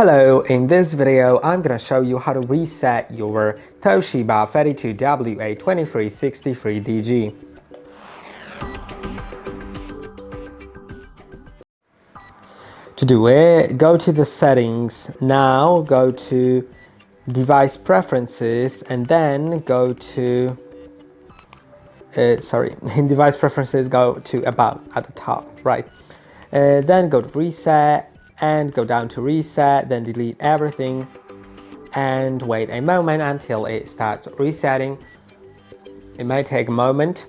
Hello, in this video I'm gonna show you how to reset your Toshiba 32WA2363DG. To do it, go to the settings. Now go to device preferences and then go to in device preferences go to about at the top, right? Then go to reset and go down to reset, then delete everything and wait a moment until it starts resetting. It might take a moment.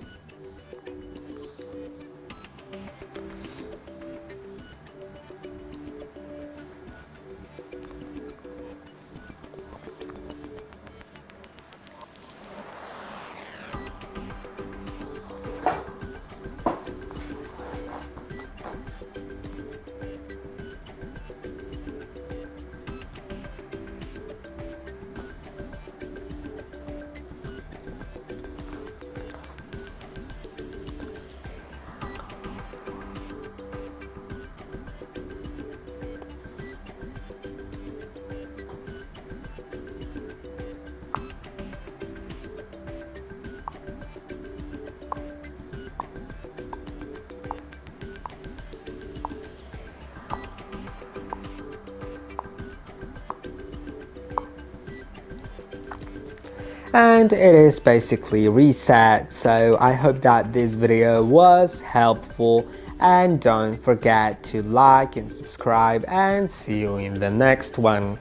And it is basically reset. So I hope that this video was helpful, and don't forget to like and subscribe, and see you in the next one.